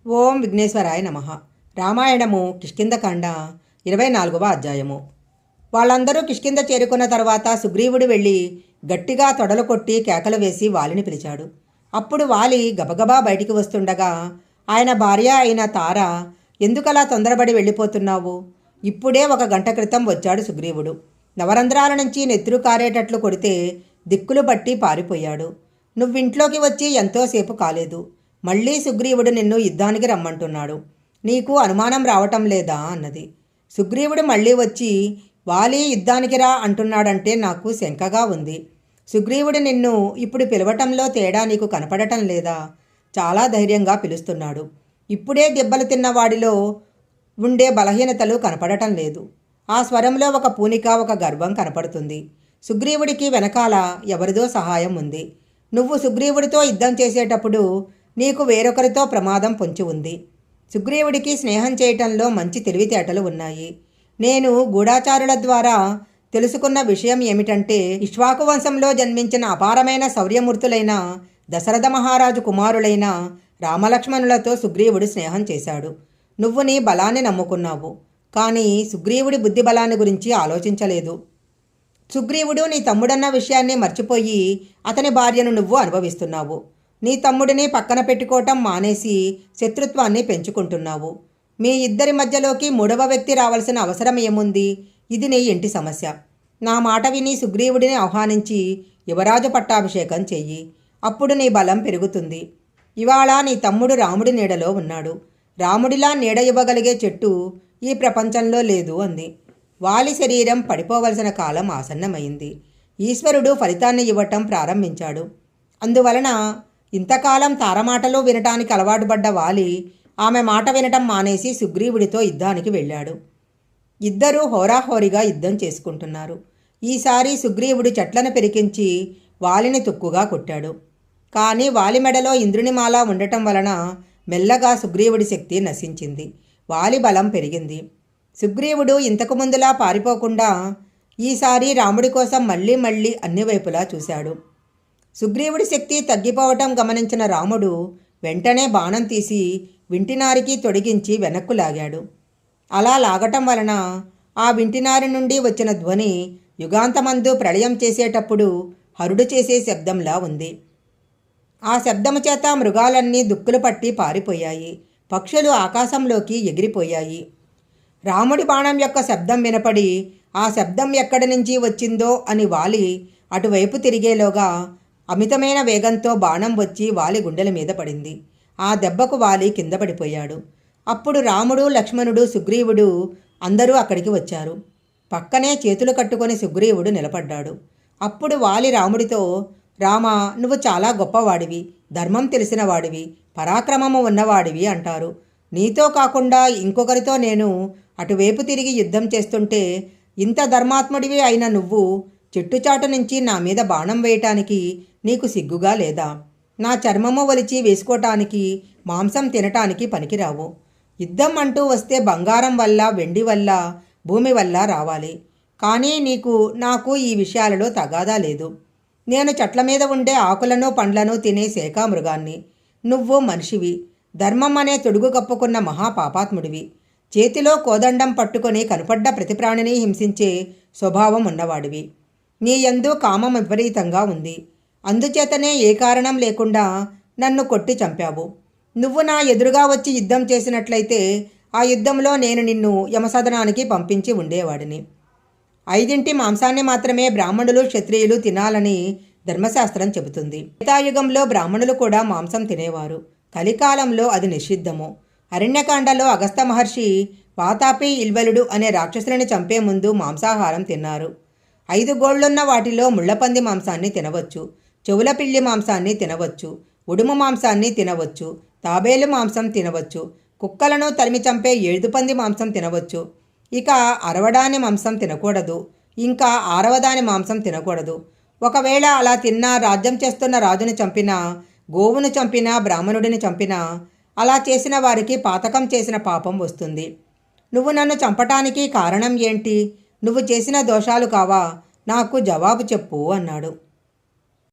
ఓం విఘ్నేశ్వరాయ నమః. రామాయణము కిష్కింధకాండ 24వ అధ్యాయము. వాళ్ళందరూ కిష్కింధ చేరుకున్న తర్వాత సుగ్రీవుడు వెళ్ళి గట్టిగా తొడలు కొట్టి కేకలు వేసి వాలిని పిలిచాడు. అప్పుడు వాలి గబగబా బయటికి వస్తుండగా ఆయన భార్య అయిన తార, ఎందుకలా తొందరపడి వెళ్ళిపోతున్నావు? ఇప్పుడే 1 గంట క్రితం వచ్చాడు సుగ్రీవుడు. నవరంధ్రాల నుంచి నెత్తురు కారేటట్లు కొడితే దిక్కులు పట్టి పారిపోయాడు. నువ్వింట్లోకి వచ్చి ఎంతోసేపు కాలేదు. మళ్ళీ సుగ్రీవుడు నిన్ను యుద్ధానికి రమ్మంటున్నాడు. నీకు అనుమానం రావటం లేదా అన్నది. సుగ్రీవుడు మళ్ళీ వచ్చి వాలి యుద్ధానికి రా అంటున్నాడంటే నాకు శంకగా ఉంది. సుగ్రీవుడు నిన్ను ఇప్పుడు పిలవటంలో తేడా నీకు కనపడటం లేదా? చాలా ధైర్యంగా పిలుస్తున్నాడు. ఇప్పుడే దెబ్బలు తిన్నవాడిలో ఉండే బలహీనతలు కనపడటం లేదు. ఆ స్వరంలో ఒక పూనిక, ఒక గర్వం కనపడుతుంది. సుగ్రీవుడికి వెనకాల ఎవరిదో సహాయం ఉంది. నువ్వు సుగ్రీవుడితో యుద్ధం చేసేటప్పుడు నీకు వేరొకరితో ప్రమాదం పొంచి ఉంది. సుగ్రీవుడికి స్నేహం చేయటంలో మంచి తెలివితేటలు ఉన్నాయి. నేను గూఢాచారుల ద్వారా తెలుసుకున్న విషయం ఏమిటంటే, ఇక్ష్వాకు వంశంలో జన్మించిన అపారమైన శౌర్యమూర్తులైన దశరథ మహారాజు కుమారులైన రామలక్ష్మణులతో సుగ్రీవుడు స్నేహం చేశాడు. నువ్వు నీ బలాన్ని నమ్ముకున్నావు, కానీ సుగ్రీవుడి బుద్ధి బలాన్ని గురించి ఆలోచించలేదు. సుగ్రీవుడు నీ తమ్ముడన్న విషయాన్ని మర్చిపోయి అతని భార్యను నువ్వు అనుభవిస్తున్నావు. నీ తమ్ముడిని పక్కన పెట్టుకోవటం మానేసి శత్రుత్వాన్ని పెంచుకుంటున్నావు. మీ ఇద్దరి మధ్యలోకి 3వ వ్యక్తి రావాల్సిన అవసరం ఏముంది? ఇది నీ ఇంటి సమస్య. నా మాట విని సుగ్రీవుడిని ఆహ్వానించి యువరాజు పట్టాభిషేకం చెయ్యి. అప్పుడు నీ బలం పెరుగుతుంది. ఇవాళ నీ తమ్ముడు రాముడి నీడలో ఉన్నాడు. రాముడిలా నీడ ఇవ్వగలిగే చెట్టు ఈ ప్రపంచంలో లేదు అంది. వాలి శరీరం పడిపోవలసిన కాలం ఆసన్నమైంది. ఈశ్వరుడు ఫలితాన్ని ఇవ్వటం ప్రారంభించాడు. అందువలన ఇంతకాలం తారమాటలు వినటానికి అలవాటు పడ్డ వాలి ఆమె మాట వినటం మానేసి సుగ్రీవుడితో యుద్ధానికి వెళ్ళాడు. ఇద్దరూ హోరాహోరీగా యుద్ధం చేసుకుంటున్నారు. ఈసారి సుగ్రీవుడు చెట్లను పెరికించి వాలిని తుక్కుగా కొట్టాడు. కానీ వాలి మెడలో ఇంద్రునిమాల ఉండటం వలన మెల్లగా సుగ్రీవుడి శక్తి నశించింది. వాలి బలం పెరిగింది. సుగ్రీవుడు ఇంతకు ముందులా పారిపోకుండా ఈసారి రాముడి కోసం మళ్ళీ మళ్ళీ అన్ని వైపులా చూశాడు. సుగ్రీవుడి శక్తి తగ్గిపోవటం గమనించిన రాముడు వెంటనే బాణం తీసి వింటినారికి తొడిగించి వెనక్కు లాగాడు. అలా లాగటం వలన ఆ వింటినారి నుండి వచ్చిన ధ్వని యుగాంతమందు ప్రళయం చేసేటప్పుడు హరుడు చేసే శబ్దంలా ఉంది. ఆ శబ్దము చేత మృగాలన్నీ దుక్కులు పట్టి పారిపోయాయి. పక్షులు ఆకాశంలోకి ఎగిరిపోయాయి. రాముడి బాణం యొక్క శబ్దం వినపడి ఆ శబ్దం ఎక్కడి నుంచి వచ్చిందో అని వాలి అటువైపు తిరిగేలోగా అమితమైన వేగంతో బాణం వచ్చి వాలి గుండెల మీద పడింది. ఆ దెబ్బకు వాలి కింద పడిపోయాడు. అప్పుడు రాముడు, లక్ష్మణుడు, సుగ్రీవుడు అందరూ అక్కడికి వచ్చారు. పక్కనే చేతులు కట్టుకొని సుగ్రీవుడు నిలబడ్డాడు. అప్పుడు వాలి రాముడితో, రామా, నువ్వు చాలా గొప్పవాడివి, ధర్మం తెలిసిన వాడివి, పరాక్రమము ఉన్నవాడివి అంటారు. నీతో కాకుండా ఇంకొకరితో నేను అటువైపు తిరిగి యుద్ధం చేస్తుంటే ఇంత ధర్మాత్ముడివి అయిన నువ్వు చెట్టుచాటు నుంచి నా మీద బాణం వేయటానికి నీకు సిగ్గుగా లేదా? నా చర్మము ఒలిచి వేసుకోవటానికి, మాంసం తినటానికి పనికిరావు. యుద్ధం అంటూ వస్తే బంగారం వల్ల, వెండి వల్ల, భూమి వల్ల రావాలి. కానీ నాకు ఈ విషయాలలో తగాదా లేదు. నేను చెట్ల మీద ఉండే ఆకులను పండ్లను తినే శేఖామృగాన్ని. నువ్వు మనిషివి, ధర్మం అనే తొడుగు కప్పుకున్న మహాపాపాత్ముడివి. చేతిలో కోదండం పట్టుకొని కనపడ్డ ప్రతి ప్రాణిని హింసించే స్వభావం ఉన్నవాడివి. నీ యందు కామం విపరీతంగా ఉంది. అందుచేతనే ఏ కారణం లేకుండా నన్ను కొట్టి చంపావు. నువ్వు నా ఎదురుగా వచ్చి యుద్ధం చేసినట్లయితే ఆ యుద్ధంలో నేను నిన్ను యమసదనానికి పంపించి ఉండేవాడిని. 5 మాంసాన్ని మాత్రమే బ్రాహ్మణులు, క్షత్రియులు తినాలని ధర్మశాస్త్రం చెబుతుంది. త్రేతాయుగంలో బ్రాహ్మణులు కూడా మాంసం తినేవారు. కలికాలంలో అది నిషిద్ధము. అరణ్యకాండలో అగస్త మహర్షి వాతాపి, ఇల్వలుడు అనే రాక్షసులని చంపే ముందు మాంసాహారం తిన్నారు. 5 గోళ్లున్న వాటిలో ముళ్లపంది మాంసాన్ని తినవచ్చు, చెవుల పిల్లి మాంసాన్ని తినవచ్చు, ఉడుము మాంసాన్ని తినవచ్చు, తాబేలు మాంసం తినవచ్చు, కుక్కలను తరిమి చంపే ఏడుపంది మాంసం తినవచ్చు. ఇక అరవడాని మాంసం తినకూడదు, ఇంకా 6వదాని మాంసం తినకూడదు. ఒకవేళ అలా తిన్నా, రాజ్యం చేస్తున్న రాజుని చంపినా, గోవును చంపినా, బ్రాహ్మణుడిని చంపినా, అలా చేసిన వారికి పాతకం చేసిన పాపం వస్తుంది. నువ్వు నన్ను చంపటానికి కారణం ఏంటి? నువ్వు చేసిన దోషాలు కావా? నాకు జవాబు చెప్పు అన్నాడు.